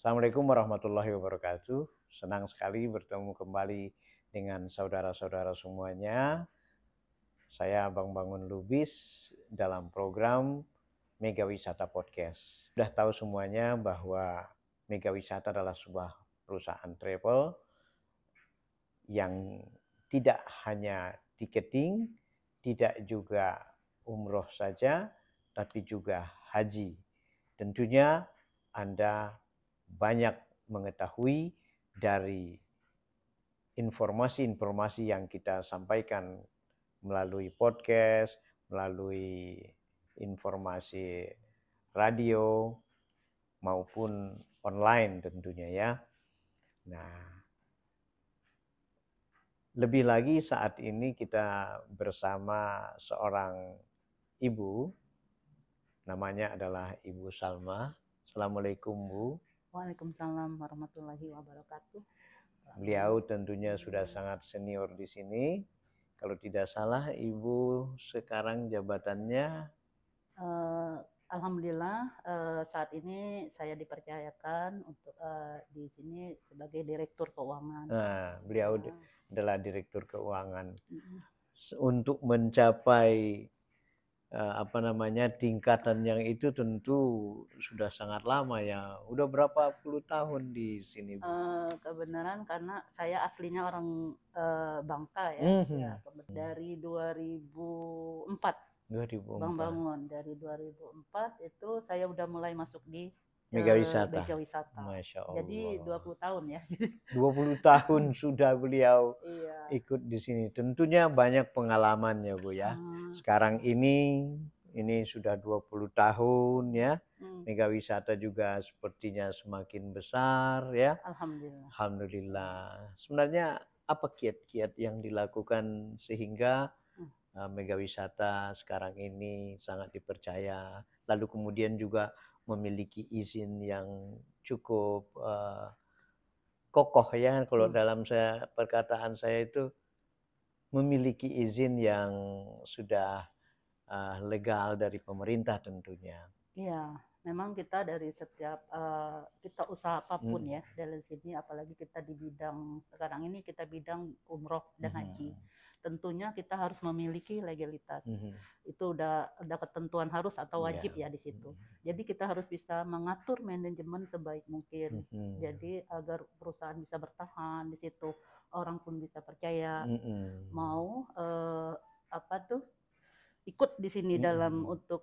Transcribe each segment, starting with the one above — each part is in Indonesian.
Assalamualaikum warahmatullahi wabarakatuh. Senang sekali bertemu kembali dengan saudara-saudara semuanya. Saya Bang Bangun Lubis dalam program Mega Wisata Podcast. Sudah tahu semuanya bahwa Mega Wisata adalah sebuah perusahaan travel yang tidak hanya tiketing, tidak juga umroh saja, tapi juga haji. Tentunya Anda banyak mengetahui dari informasi-informasi yang kita sampaikan melalui podcast, melalui informasi radio maupun online tentunya ya. Nah, lebih lagi saat ini kita bersama seorang ibu, namanya adalah Ibu Salma. Assalamualaikum Bu. Waalaikumsalam warahmatullahi wabarakatuh. Beliau tentunya sudah sangat senior di sini. Kalau tidak salah, Ibu sekarang jabatannya Alhamdulillah saat ini saya dipercayakan untuk di sini sebagai direktur keuangan. beliau adalah direktur keuangan. Untuk mencapai tingkatan yang itu tentu sudah sangat lama ya. Udah berapa puluh tahun di sini Bu? Kebenaran karena saya aslinya orang Bangka ya, dari 2004. 2004. Bang Bangun dari 2004 itu saya udah mulai masuk di Mega Wisata. Mega Wisata. Masya Allah. Jadi 20 tahun ya. 20 tahun sudah beliau ikut di sini. Tentunya banyak pengalaman ya Bu ya. Sekarang ini sudah 20 tahun ya. Mega Wisata juga sepertinya semakin besar ya. Alhamdulillah. Alhamdulillah. Sebenarnya apa kiat-kiat yang dilakukan sehingga Mega Wisata sekarang ini sangat dipercaya, lalu kemudian juga memiliki izin yang cukup kokoh ya, kalau dalam perkataan saya itu memiliki izin yang sudah legal dari pemerintah tentunya. Iya, memang kita dari setiap kita usaha apapun ya dari sini, apalagi kita di bidang sekarang ini kita bidang umroh dan haji. Tentunya kita harus memiliki legalitas. Itu udah ketentuan harus atau wajib ya di situ. Jadi kita harus bisa mengatur manajemen sebaik mungkin. Jadi agar perusahaan bisa bertahan di situ, orang pun bisa percaya mau ikut di sini dalam untuk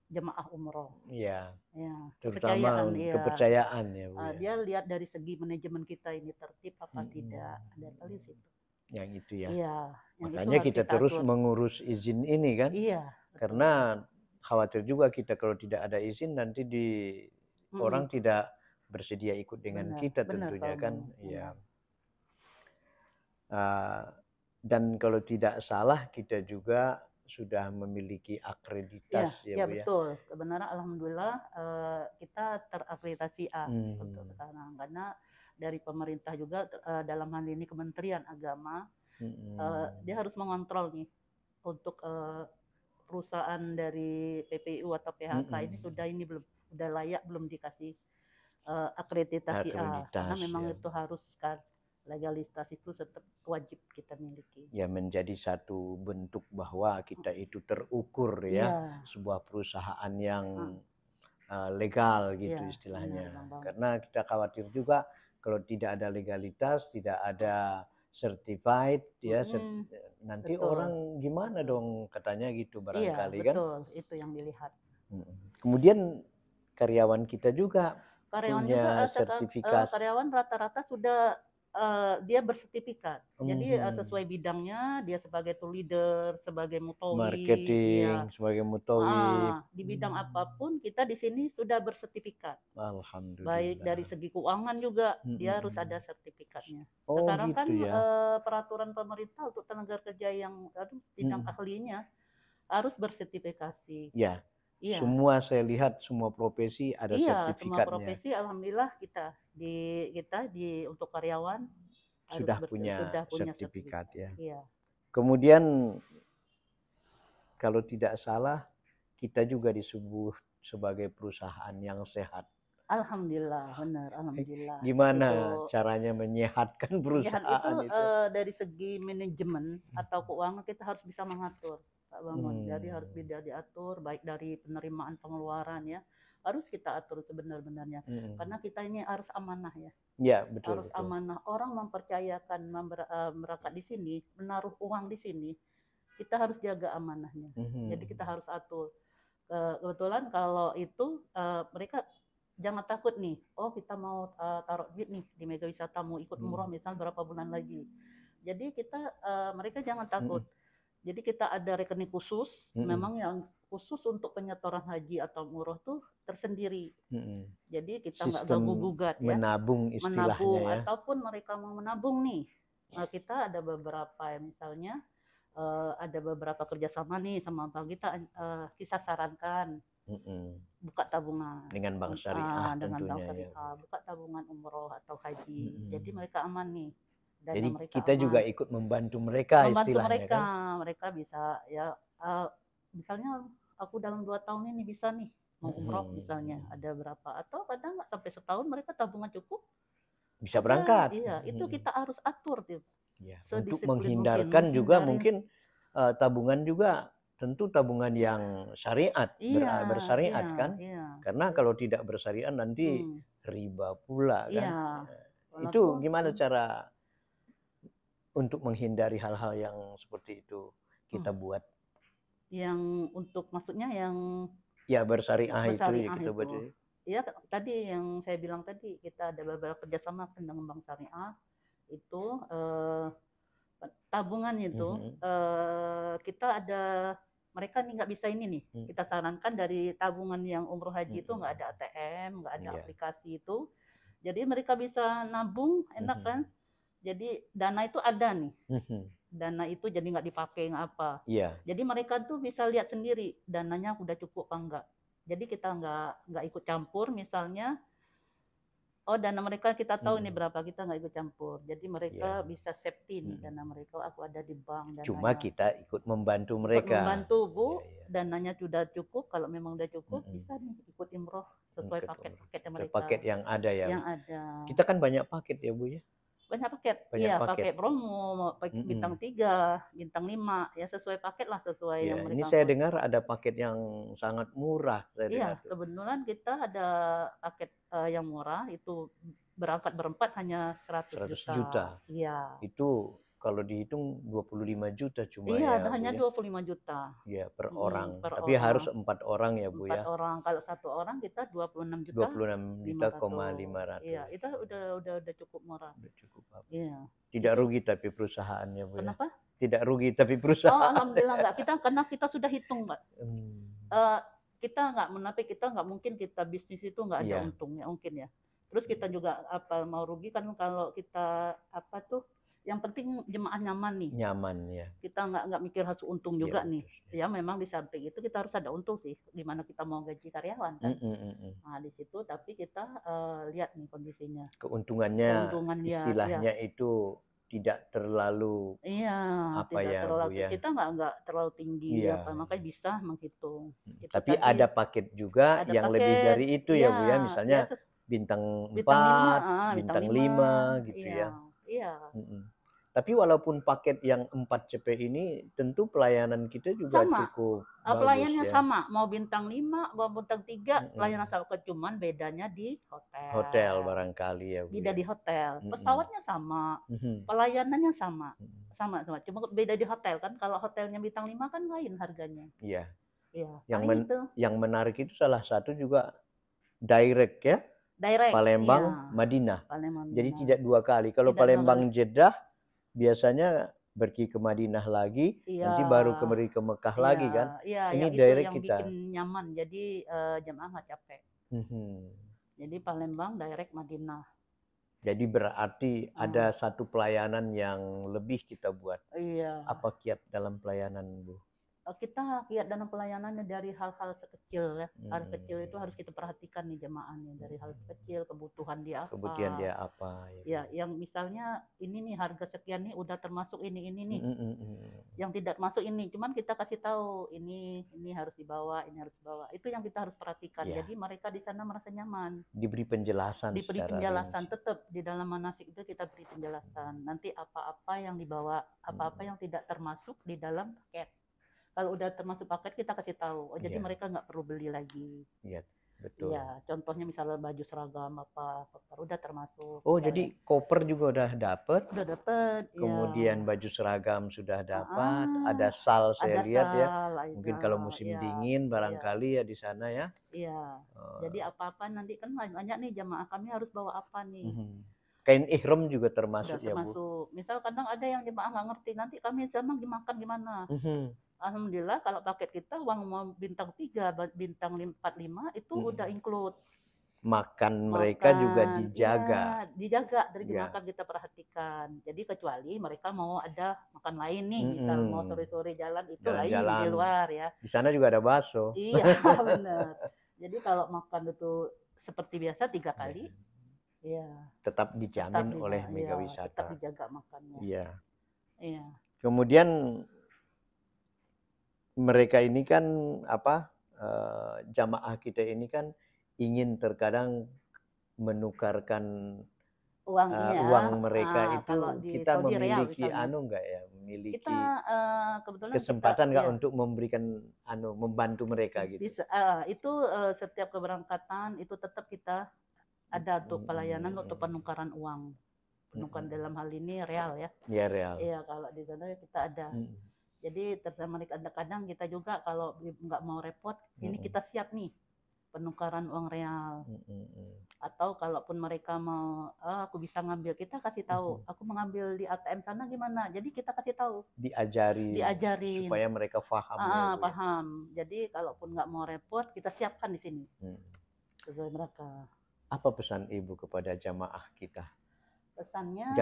jemaah umroh. Iya. Ya, terutama kepercayaan ya Bu. Dia lihat dari segi manajemen kita ini tertib apa tidak, ada kali situ. Yang itu ya. Iya, makanya kita terus mengurus izin ini kan. Iya. Karena khawatir juga kita kalau tidak ada izin nanti orang tidak bersedia ikut dengan kita tentunya kan. Iya. Dan kalau tidak salah kita juga sudah memiliki akreditas ya Bu ya. Betul. Kebenaran alhamdulillah kita terakreditasi A untuk sekarang, karena dari pemerintah juga dalam hal ini Kementerian Agama dia harus mengontrol nih untuk perusahaan dari PPU atau PHK ini sudah layak belum dikasih akreditasi A, karena memang itu harus kan, legalitas itu tetap wajib kita miliki. Ya, menjadi satu bentuk bahwa kita itu terukur ya, sebuah perusahaan yang legal gitu istilahnya. Karena kita khawatir juga kalau tidak ada legalitas, tidak ada certified ya, nanti orang gimana dong katanya gitu barangkali kan. Betul, itu yang dilihat. Kemudian karyawan kita juga punya sertifikasi. Karyawan rata-rata sudah dia bersertifikat. Jadi sesuai bidangnya, dia sebagai tour leader, sebagai mutawif, marketing, sebagai mutawif. Di bidang apapun kita di sini sudah bersertifikat. Alhamdulillah. Baik dari segi keuangan juga dia harus ada sertifikatnya. Sekarang gitu kan peraturan pemerintah untuk tenaga kerja yang bidang ahlinya harus bersertifikasi. Ya. Semua saya lihat semua profesi ada sertifikatnya. Semua profesi alhamdulillah kita untuk karyawan sudah punya sertifikat ya. Iya. Kemudian kalau tidak salah kita juga disebut sebagai perusahaan yang sehat. Alhamdulillah, benar, alhamdulillah. Gimana Itu caranya menyehatkan sehat itu perusahaan itu? dari segi manajemen atau keuangan kita harus bisa mengatur, Pak Bangun. Jadi harus bisa diatur baik dari penerimaan pengeluaran ya. Harus kita atur sebenar-benarnya. Karena kita ini harus amanah ya. Ya, betul. Harus amanah. Orang mempercayakan merakat di sini, menaruh uang di sini, kita harus jaga amanahnya. Jadi kita harus atur. Kebetulan kalau itu mereka jangan takut nih, oh kita mau taruh duit nih di Mega Wisata, mau ikut umroh misal berapa bulan lagi. Jadi kita mereka jangan takut. Jadi kita ada rekening khusus, memang yang khusus untuk penyetoran haji atau umroh tuh tersendiri. Jadi kita nggak ganggu gugat ya. Menabung istilahnya menabung, ya. Ataupun mereka mau menabung nih, kita ada beberapa ya, misalnya ada beberapa kerjasama nih sama bank kita sarankan buka tabungan dengan bank syariah dengan bank tentunya syariah, buka tabungan umroh atau haji. Jadi mereka aman nih. Dan jadi kita aman. Juga ikut membantu mereka istilahnya mereka, kan. Mereka bisa ya misalnya aku dalam 2 tahun ini bisa nih mau umroh misalnya, ada berapa, atau kadang nggak sampai setahun mereka tabungan cukup bisa berangkat. Iya, itu kita harus atur tuh. Ya, untuk menghindarkan juga mungkin tabungan juga tentu tabungan yang syariat, bersyariat kan. Karena kalau tidak bersyariat nanti riba pula kan. Itu gimana cara untuk menghindari hal-hal yang seperti itu kita buat? Yang untuk maksudnya yang ya bersyariah itu ya kita buat. Ya tadi yang saya bilang tadi, kita ada beberapa kerjasama dengan bank syariah itu tabungan itu kita ada, mereka nih nggak bisa ini nih, kita sarankan dari tabungan yang umroh haji itu nggak ada ATM, nggak ada aplikasi itu, jadi mereka bisa nabung enak kan. Jadi dana itu ada nih, dana itu jadi nggak dipakai nggak apa. Jadi mereka tuh bisa lihat sendiri dananya udah cukup apa enggak. Jadi kita nggak ikut campur, misalnya oh dana mereka kita tahu nih berapa, kita nggak ikut campur. Jadi mereka bisa safety nih dana mereka, aku ada di bank. Cuma kita ikut membantu mereka. Membantu Bu, dananya sudah cukup, kalau memang udah cukup bisa nih ikut umroh sesuai paket-paketnya mereka. Paket yang ada ya. Yang ada. Kita kan banyak paket ya Bu ya. Banyak paket, iya pakai promo, bintang 3, bintang 5, ya sesuai paket lah, sesuai yang mereka. Ini saya dengar ada paket yang sangat murah. Iya, kebetulan kita ada paket yang murah, itu berangkat berempat hanya 100 juta. Iya. Itu kalau dihitung 25 juta cuma ya. Iya, hanya 25 juta. Iya, per orang. Tapi harus 4 orang ya Bu ya. 4 orang. Kalau 1 orang kita 26 juta. 26 juta, 500. Iya, itu udah cukup murah. Udah cukup. Iya. Tidak rugi tapi perusahaannya Bu. Kenapa? Tidak rugi tapi perusahaan. Oh, alhamdulillah enggak. Karena kita sudah hitung, Pak. Kita nggak menapik, kita nggak mungkin kita bisnis itu nggak ada untungnya mungkin ya. Terus kita juga mau rugi kan kalau kita yang penting jemaah nyaman nih. Nyaman ya. Kita nggak mikir harus untung juga nih. Ya memang di samping itu kita harus ada untung sih. Gimana kita mau gaji karyawan kan. Nah di situ tapi kita lihat nih kondisinya. Keuntungannya istilahnya itu tidak terlalu kita nggak terlalu tinggi makanya bisa menghitung. Tapi ada paket juga ada yang paket, lebih dari itu ya Bu ya, misalnya bintang 4, bintang 5 gitu ya. Iya. Tapi walaupun paket yang 4 CP ini tentu pelayanan kita juga cukup bagus. Pelayanannya sama, mau bintang 5, mau bintang 3, pelayanan sama, cuman bedanya di hotel. Hotel barangkali ya Bu. Beda di hotel. Pesawatnya sama, pelayanannya sama. Sama. Cuma beda di hotel kan. Kalau hotelnya bintang 5 kan lain harganya. Iya. Iya. Yang menarik itu salah satu juga direct ya. Direct. Palembang, Madinah. Jadi tidak 2 kali. Kalau Palembang Jeddah biasanya pergi ke Madinah lagi, nanti baru kembali ke Mekah lagi kan. Ini direct yang kita. Bikin nyaman. Jadi jemaah nggak capek. Jadi Palembang direct Madinah. Jadi berarti ada satu pelayanan yang lebih kita buat. Iya. Apa kiat dalam pelayanan Bu? kita lihat dalam pelayanannya dari hal-hal sekecil ya. Hal kecil itu harus kita perhatikan nih jemaahnya, dari hal kecil, kebutuhan dia apa. Kebutuhan dia apa. Ya, yang misalnya ini nih harga sekian nih udah termasuk ini nih. Yang tidak masuk ini, cuman kita kasih tahu ini harus dibawa, ini harus dibawa. Itu yang kita harus perhatikan. Jadi mereka di sana merasa nyaman. Diberi penjelasan. Diberi penjelasan, tetap di dalam manasik itu kita beri penjelasan. Nanti apa-apa yang dibawa, apa-apa yang tidak termasuk di dalam paket. Kalau udah termasuk paket kita kasih tahu. Jadi mereka nggak perlu beli lagi. Iya, betul. Iya, contohnya misalnya baju seragam apa udah termasuk. Oh, jadi koper juga udah dapet. Udah dapet. Kemudian baju seragam sudah dapat. Ada sal saya lihat ya. Mungkin kalau musim dingin barangkali ya di sana ya. Iya. Jadi apa-apa nanti kan banyak nih jamaah kami harus bawa apa nih. Kain ihram juga termasuk ya Bu? Termasuk. Misal kadang ada yang jemaah nggak ngerti, nanti kami sama dimakan gimana. Alhamdulillah kalau paket kita uang bintang 3, bintang 4, 5 itu udah include. Makan mereka juga dijaga. Ya, dijaga dari makan kita perhatikan. Jadi kecuali mereka mau ada makan lain nih, misal mau sore-sore jalan itu lain di luar ya. Di sana juga ada bakso. Iya benar. Jadi kalau makan itu seperti biasa 3 kali. Iya. Tetap dijamin oleh Mega Wisata. Tetap dijaga makannya. Iya. Iya. Kemudian mereka ini kan jamaah kita ini kan ingin terkadang menukarkan uang mereka itu kita memiliki enggak ya, memiliki kita, kebetulan kesempatan nggak untuk memberikan membantu mereka gitu. Itu setiap keberangkatan itu tetap kita ada untuk pelayanan untuk penukaran uang. Penukaran dalam hal ini real ya. Iya real. Iya kalau di sana kita ada. Jadi terutama kadang-kadang kita juga kalau nggak mau repot, ini kita siap nih penukaran uang real. Atau kalaupun mereka mau, aku bisa ngambil, kita kasih tahu, aku mengambil di ATM sana gimana. Jadi kita kasih tahu. Diajarin. Supaya mereka paham. Paham. Jadi kalaupun nggak mau repot, kita siapkan di sini. Sesuai mereka. Apa pesan Ibu kepada jamaah kita? Pesannya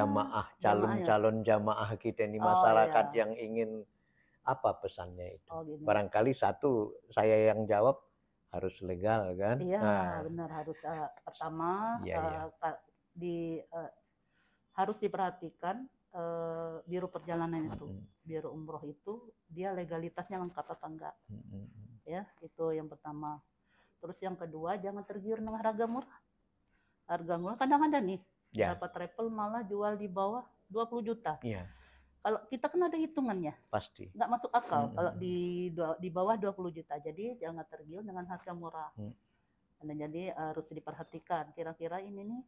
calon jamaah kita ini, masyarakat yang ingin, apa pesannya itu? Barangkali satu saya yang jawab, harus legal kan? Iya benar, harus pertama harus diperhatikan biro perjalanan itu, biro umroh itu dia legalitasnya lengkap apa enggak? Ya itu yang pertama. Terus yang kedua jangan tergiur dengan harga murah. Harga murah kadang ada nih. Dapat travel malah jual di bawah 20 juta. Iya. Kalau kita kan ada hitungannya. Pasti. Nggak masuk akal kalau di bawah 20 juta. Jadi jangan tergiur dengan harga murah. Jadi harus diperhatikan. Kira-kira ini nih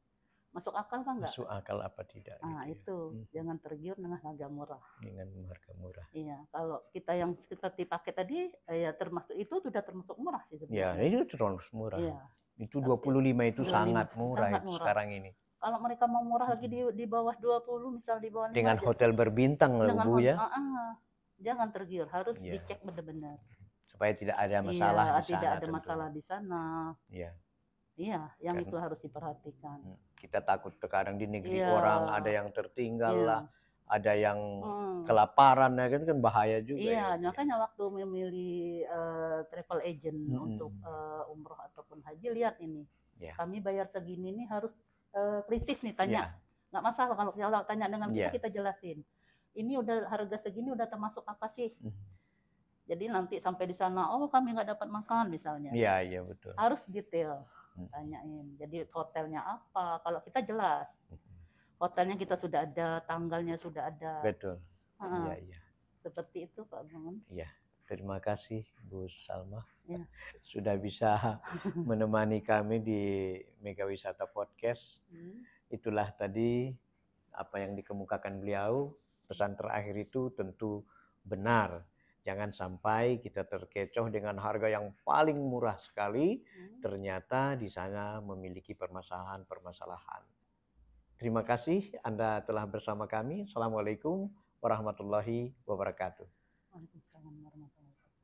masuk akal kan nggak? Masuk akal apa tidak? Itu. Jangan tergiur dengan harga murah. Dengan harga murah. Iya. Kalau kita yang seperti paket tadi, ya termasuk itu sudah termasuk murah sih sebenarnya. Ya, itu termasuk murah. Iya. Itu 25 itu sangat murah, sekarang ini. Kalau mereka mau murah lagi di bawah 20, misal di bawah 5 dengan hotel berbintang lah Bu ya. Jangan tergiur, harus dicek benar-benar. Supaya tidak ada masalah di sana. Tidak ada masalah di sana. Iya. Iya, yang itu harus diperhatikan. Kita takut terkadang di negeri orang ada yang tertinggal lah, ada yang kelaparan, ya kan bahaya juga. Iya, makanya waktu memilih travel agent untuk umroh ataupun haji, lihat ini. Kami bayar segini nih harus kritis nih tanya, nggak masalah kalau tanya dengan kita jelasin. Ini udah harga segini udah termasuk apa sih? Jadi nanti sampai di sana, kami nggak dapat makan misalnya. Iya betul. Harus detail tanyain. Jadi hotelnya apa? Kalau kita jelas, hotelnya kita sudah ada, tanggalnya sudah ada. Betul. Iya. Seperti itu Pak Bangun. Iya. Terima kasih Bu Salma sudah bisa menemani kami di Mega Wisata Podcast. Itulah tadi apa yang dikemukakan beliau. Pesan terakhir itu tentu benar. Jangan sampai kita terkecoh dengan harga yang paling murah sekali. Ternyata di sana memiliki permasalahan-permasalahan. Terima kasih Anda telah bersama kami. Assalamualaikum warahmatullahi wabarakatuh. Waalaikumsalam warahmatullahi wabarakatuh.